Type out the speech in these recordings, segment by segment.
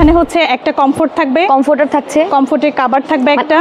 এখানে হচ্ছে একটা কমফোর্ট থাকবে, কমফোর্টার থাকছে, কমফোর্টের কভার থাকবে একটা,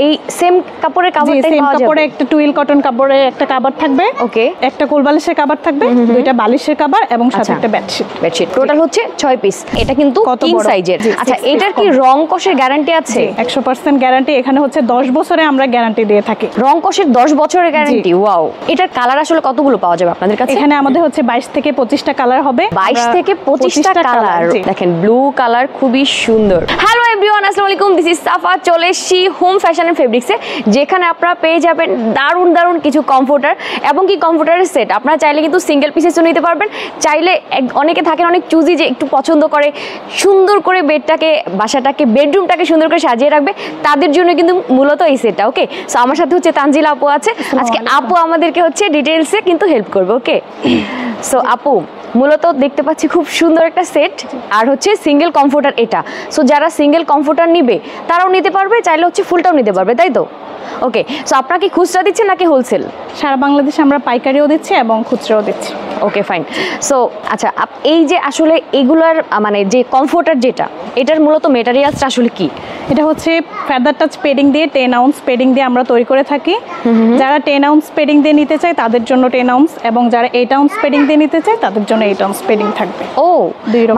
এই সেম কাপড়ের কভারটাই সেম পাওয়া যাবে। কাপড়ে একটা টুইল কটন কাপড়ে একটা কভার থাকবে, ওকে, একটা কোলবালিশের কভার থাকবে, দুইটা বালিশের কভার এবং সাথে একটা বেডশিট। বেডশিট টোটাল হচ্ছে 6 পিস। এটা কিন্তু কিং সাইজের। আচ্ছা, এটার কি রং কষের গ্যারান্টি আছে? 100% গ্যারান্টি। এখানে হচ্ছে 10 বছরে আমরা গ্যারান্টি দিয়ে থাকি। রং কষের 10 বছরের গ্যারান্টি। ওয়াও। এটার কালার আসলে কতগুলো পাওয়া যাবে আপনাদের কাছে? এখানে আমাদের হচ্ছে 22 থেকে 25টা কালার হবে। 22 থেকে 25টা কালার। দেখেন ব্লু কালার খুবই সুন্দর। হ্যালো এভরিওয়ান, আসসালামু আলাইকুম, দিস ইজ সাফা। চলে এসেছি হোম ফ্যাশন এন্ড ফেব্রিক্সে, যেখানে আপনারা পেয়ে যাবেন দারুণ দারুণ কিছু কমফোর্টার এবং কি কমফোর্টারের সেট। আপনারা চাইলে কিন্তু সিঙ্গেল পিসেসও নিতে পারবেন, চাইলে অনেকে থাকেন অনেক চুজি যে একটু পছন্দ করে সুন্দর করে বেডটাকে, বাসাটাকে, বেডরুমটাকে সুন্দর করে সাজিয়ে রাখবে, তাদের জন্য কিন্তু মূলত এই সেটটা। ওকে, সো আমার সাথে হচ্ছে তানজিলা আপু আছে। আজকে আপু আমাদেরকে হচ্ছে ডিটেইলসে কিন্তু হেল্প করবে। ওকে, সো আপু মূলত দেখতে পাচ্ছি খুব সুন্দর একটা সেট, আর হচ্ছে সিঙ্গেল কমফোর্টার এটা। সো যারা সিঙ্গেল কমফোর্টার নিবে তারাও নিতে পারবে, চাইলে হচ্ছে ফুলটাও নিতে পারবে, তাই তো? ওকে, সো আপনারা কি খুচরা দিচ্ছেন নাকি হোলসেল? সারা বাংলাদেশে আমরা পাইকারিও দিচ্ছি এবং খুচরাও দিচ্ছি। ওকে, ফাইন। সো আচ্ছা, এই যে আসলে এগুলার মানে যে কমফোর্টার যেটা, এটার মূলত মেটেরিয়ালসটা আসলে কি? এটা হচ্ছে ফেদার টাচ পেডিং দিয়ে 10 আউন্স পেডিং দিয়ে আমরা তৈরি করে থাকি। যারা 10 আউন্স পেডিং দিয়ে নিতে চায় তাদের জন্য 10 আউন্স, এবং যারা 8 আউন্স পেডিং দিয়ে নিতে চায় তাদের জন্য 8 আউন্স পেডিং থাকবে। ও,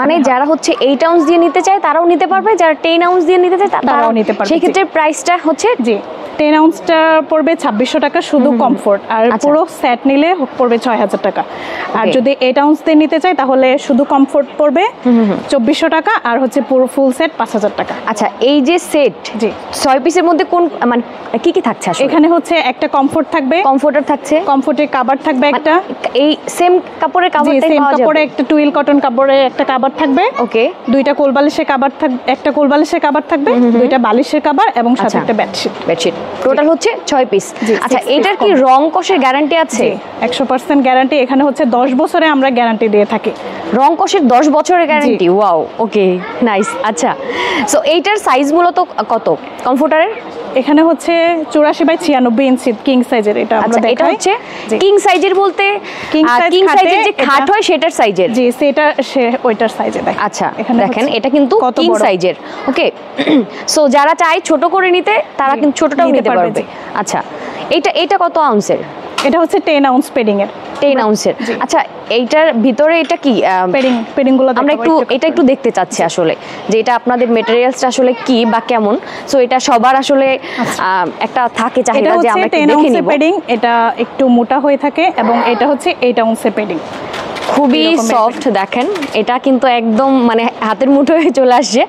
মানে যারা হচ্ছে 8 আউন্স দিয়ে নিতে চায় তারাও নিতে পারবে, যারা 10 আউন্স দিয়ে নিতে চায় তারাও নিতে পারবে। সেই ক্ষেত্রে প্রাইসটা হচ্ছে, জি, 10 আউন্সটা পড়বে 2600 টাকা শুধু কমফোর্ট, আর পুরো সেট নিলে পড়বে 6000 টাকা। আর যদি 8 আউন্স দিয়ে নিতে চায় তাহলে শুধু কমফোর্ট পড়বে 2400 টাকা, আর হচ্ছে পুরো ফুল সেট 5000 টাকা। আচ্ছা, এই যে সেট, জি, 6 পিসের মধ্যে কোন মানে কি কি থাকছে আসলে? এখানে হচ্ছে একটা কমফোর্ট থাকবে, কমফোর্টার থাকছে, কমফোর্টের কভার থাকবে একটা, এই সেম কাপড়ের কভারটাই সেম পাওয়া যাবে। কাপড়ে একটা টুইল কটন কাপড়ে একটা কভার থাকবে, ওকে, দুইটা কোলবালিশের কভার থাকবে, একটা কোলবালিশের কভার থাকবে, দুইটা বালিশের কভার এবং সাথে একটা বেডশিট। বেডশিট টোটাল হচ্ছে 6 পিস। আচ্ছা, এটার কি রং কষের গ্যারান্টি আছে? 100% গ্যারান্টি। এখানে হচ্ছে 10 বছরে আমরা গ্যারান্টি দিয়ে থাকি। রং কষের 10 বছরের গ্যারান্টি। ওয়াও, ওকে, নাইস। আচ্ছা, সো এইটার সাইজ মূলত কত কমফোর্টারের? এখানে হচ্ছে 84/96 ইঞ্চি কিং সাইজের। এটা আমরা দেখাই। এটা হচ্ছে কিং সাইজের বলতে কিং সাইজের যে খাট হয় সেটার সাইজের। জি, সেটা ওইটার সাইজে দেখেন। আচ্ছা, দেখেন এটা কিন্তু কিং সাইজের। ওকে, সো যারা চায় ছোট করে নিতে তারা কিন্তু ছোটটাও নিতে পারবে। আচ্ছা, এটা কত আউন্সের? এটা হচ্ছে 10 আউন্স পেডিং এর। 10 আউন্সের। আচ্ছা, এইটার ভিতরে এটা কি পেডিং গুলো আমরা একটু দেখতে চাচ্ছি আসলে, যে এটা আপনাদের মেটেরিয়ালসটা আসলে কি বা কেমন। সো এটা সবার আসলে একটা থাকে চাহিদা যে আমরা একটু দেখে নিব। পেডিং এটা একটু মোটা হয়ে থাকে, এবং এটা হচ্ছে 8 আউন্সের পেডিং, খুবই সফট। দেখেন এটা কিন্তু একদম মানে হাতের মুঠোয় চলে আসছে,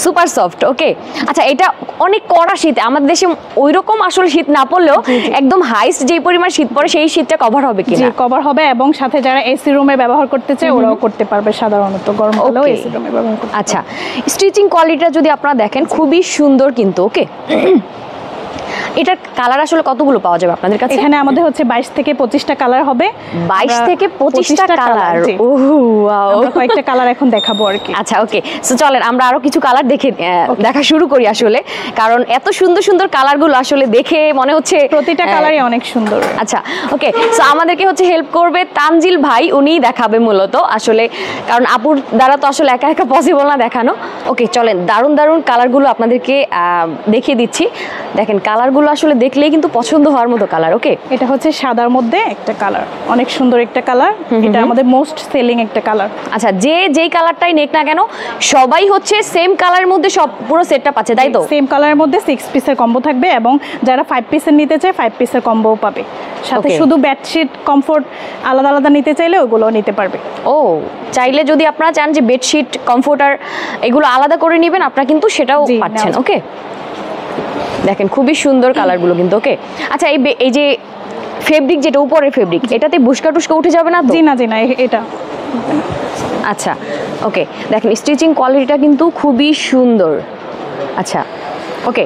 সুপার সফট। ওকে, আচ্ছা, এটা অনেক কড়া শীত, আমাদের দেশে ওইরকম আসলে শীত না পড়লেও একদম হাইস্ট যে পরিমাণ শীত পড়ে সেই শীতটা কভার হবে কিনা? জি, কভার হবে, এবং সাথে যারা এসি রুমে ব্যবহার করতে চায় ওরাও করতে পারবে, সাধারণত গরমকালেও এসি রুমে ব্যবহার করতে। আচ্ছা, স্টিচিং কোয়ালিটিটা যদি আপনারা দেখেন খুবই সুন্দর কিন্তু। ওকে, এটার কালার আসলে কতগুলো পাওয়া যাবে আপনাদের কাছে? এখানে আমাদের হচ্ছে 22 থেকে 25টা কালার হবে। 22 থেকে 25টা কালার। ওহ ওয়াও, আমরা কয়েকটা কালার এখন দেখাবো আর কি। আচ্ছা, ওকে, সো চলেন আমরা আরো কিছু কালার দেখা শুরু করি আসলে, কারণ এত সুন্দর সুন্দর কালারগুলো আসলে দেখে মনে হচ্ছে প্রতিটা কালারই অনেক সুন্দর। আচ্ছা, ওকে, সো আমাদেরকে হচ্ছে হেল্প করবে তানজিল ভাই, উনিই দেখাবে মূলত আসলে, কারণ আপুর দ্বারা তো আসলে একা একা পসিবল না দেখানো। ওকে, চলেন দারুণ দারুণ কালারগুলো আপনাদেরকে দেখিয়ে দিচ্ছি। দেখেন কালারগুলো আসলে দেখলেই কিন্তু পছন্দ হওয়ার মতো কালার। ওকে, এটা হচ্ছে সাদার মধ্যে একটা কালার, অনেক সুন্দর একটা কালার, এটা আমাদের মোস্ট সেলিং একটা কালার। আচ্ছা, যেই কালারটাই নেক না কেন সবাই হচ্ছে সেম কালারের মধ্যে সব পুরো সেটটা পাচ্ছে, তাই তো? সেম কালারের মধ্যে 6 পিসের কম্বো থাকবে, এবং যারা 5 পিসের নিতে চায় 5 পিসের কম্বোও পাবে, সাথে শুধু বেডশিট কমফোর্ট আলাদা আলাদা নিতে চাইলে ওগুলো নিতে পারবে। ও, চাইলে যদি আপনারা চান যে বেডশিট কমফোর্টার এগুলো আলাদা করে নেবেন আপনারা কিন্তু সেটাও পাচ্ছেন। ওকে, দেখেন খুবই সুন্দর কালারগুলো কিন্তু। ওকে, আচ্ছা, এই যে ফেব্রিক, যেটা উপরের ফেব্রিক, এটাতে বুশকা টুসকা উঠে যাবে না তো? জি না, এটা। আচ্ছা, ওকে, দেখেন স্টিচিং কোয়ালিটিটা কিন্তু খুবই সুন্দর। আচ্ছা, ওকে,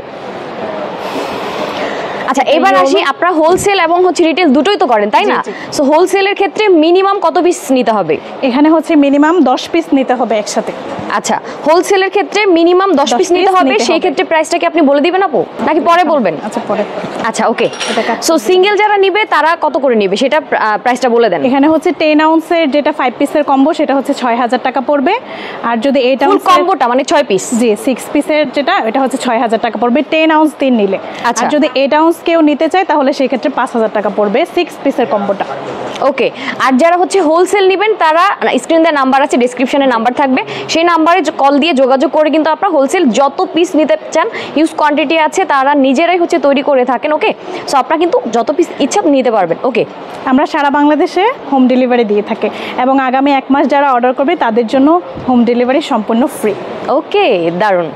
আচ্ছা এবার আসি, আপনারা হোলসেল এবং হচ্ছে রিটেল দুটোই তো করেন তাই না? সো হোলসেলের ক্ষেত্রে মিনিমাম কত পিস নিতে হবে? এখানে হচ্ছে মিনিমাম 10 পিস নিতে হবে একসাথে। আচ্ছা হোলসেলের ক্ষেত্রে মিনিমাম 10 পিস নিতে হবে, সেই ক্ষেত্রে প্রাইসটা কি আপনি বলে দিবেন আপু নাকি পরে বলবেন? আচ্ছা পরে। আচ্ছা ওকে, সো সিঙ্গেল যারা নিবে তারা কত করে নিবে সেটা প্রাইসটা বলে দেন। এখানে হচ্ছে 10 আউন্সের যেটা 5 পিসের কম্বো সেটা হচ্ছে 6000 টাকা পড়বে, আর যদি 8 আউন্স কম্বোটা মানে 6 পিস, জি 6 পিসের যেটা এটা হচ্ছে 6000 টাকা পড়বে 10 আউন্স 3 নিলে। আচ্ছা আর যদি 8 আউন্স কেউ নিতে চায় তাহলে সেই ক্ষেত্রে 5000 টাকা পড়বে 6 পিসের কম্বোটা। ওকে, আর যারা হচ্ছে হোলসেল নেবেন তারা স্ক্রিনে দেওয়া নাম্বার আছে, ডেসক্রিপশনে নাম্বার থাকবে, সেই নাম্বারে কল দিয়ে যোগাযোগ করে কিন্তু আপনারা হোলসেল যত পিস নিতে চান, হিউজ কোয়ান্টিটি আছে, তারা নিজেরাই হচ্ছে তৈরি করে থাকেন। ওকে, সো আপনারা কিন্তু যত পিস ইচ্ছা নিতে পারবেন। ওকে, আমরা সারা বাংলাদেশে হোম ডেলিভারি দিয়ে থাকি এবং আগামী 1 মাস যারা অর্ডার করবে তাদের জন্য হোম ডেলিভারি সম্পূর্ণ ফ্রি। ওকে, দারুণ।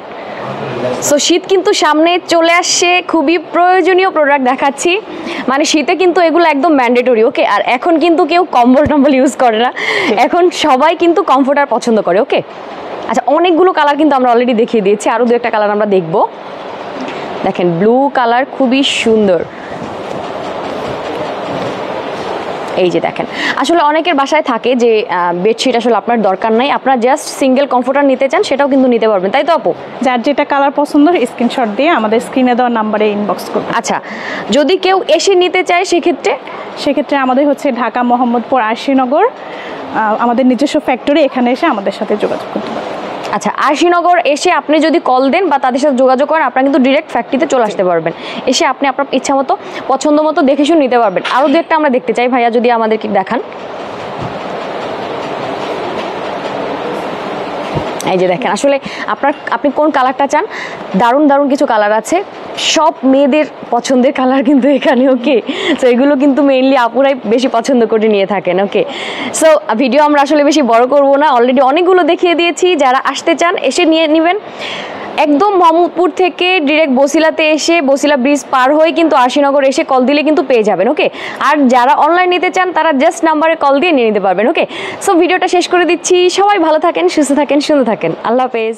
সো শীত কিন্তু সামনে চলে আসছে, খুবই প্রয়োজনীয় প্রোডাক্ট দেখাচ্ছি, মানে শীতে কিন্তু এগুলো একদম ম্যান্ডেটরি। ওকে, আর এখন কিন্তু কেউ কম্বল টম্বল ইউজ করে না, এখন সবাই কিন্তু কমফোর্টার পছন্দ করে। ওকে, আচ্ছা অনেকগুলো কালার কিন্তু আমরা অলরেডি দেখিয়ে দিয়েছি, আরও 2-1টা কালার আমরা দেখব। দেখেন ব্লু কালার খুবই সুন্দর, এই যে দেখেন। আসলে অনেকের বাসায় থাকে যে বেডশিট আসলে আপনার দরকার নাই, আপনারা জাস্ট সিঙ্গেল কমফোর্টার নিতে চান সেটাও কিন্তু নিতে পারবেন, তাই তো আপু? যার যেটা কালার পছন্দ স্ক্রিনশট দিয়ে আমাদের স্ক্রিনে দেওয়া নাম্বারে ইনবক্স করুন। আচ্ছা যদি কেউ এসে নিতে চায় সেক্ষেত্রে আমাদের হচ্ছে ঢাকা মোহাম্মদপুর আরশিনগর, আমাদের নিজস্ব ফ্যাক্টরি, এখানে এসে আমাদের সাথে যোগাযোগ করতে পারেন। আচ্ছা আরশিনগর এসে আপনি যদি কল দেন বা তাদের সাথে যোগাযোগ করেন, আপনারা কিন্তু ডিরেক্ট ফ্যাক্টরিতে চলে আসতে পারবেন, এসে আপনি আপনার ইচ্ছা মতো পছন্দ মতো দেখে শুনে নিতে পারবেন। আরও 2-একটা আমরা দেখতে চাই, ভাইয়া যদি আমাদেরকে দেখান। এই যে দেখেন, আসলে আপনি কোন কালারটা চান, দারুণ দারুণ কিছু কালার আছে, সব মেয়েদের পছন্দের কালার কিন্তু এখানে। ওকে, সো এগুলো কিন্তু মেইনলি আপুরাই বেশি পছন্দ করে নিয়ে থাকেন। ওকে, সো ভিডিও আমরা আসলে বেশি বড় করব না, অলরেডি অনেকগুলো দেখিয়ে দিয়েছি, যারা আসতে চান এসে নিয়ে নেবেন। একদম মোহাম্মদপুর থেকে ডিরেক্ট বসিলাতে এসে বসিলা ব্রিজ পার হয়ে কিন্তু আরশিনগর এসে কল দিলে কিন্তু পেয়ে যাবেন। ওকে, আর যারা অনলাইন নিতে চান তারা জাস্ট নাম্বারে কল দিয়ে নিয়ে নিতে পারবেন। ওকে, সো ভিডিওটা শেষ করে দিচ্ছি, সবাই ভালো থাকেন, সুস্থ থাকেন, সুন্দর থাকেন, আল্লাহ হাফেজ।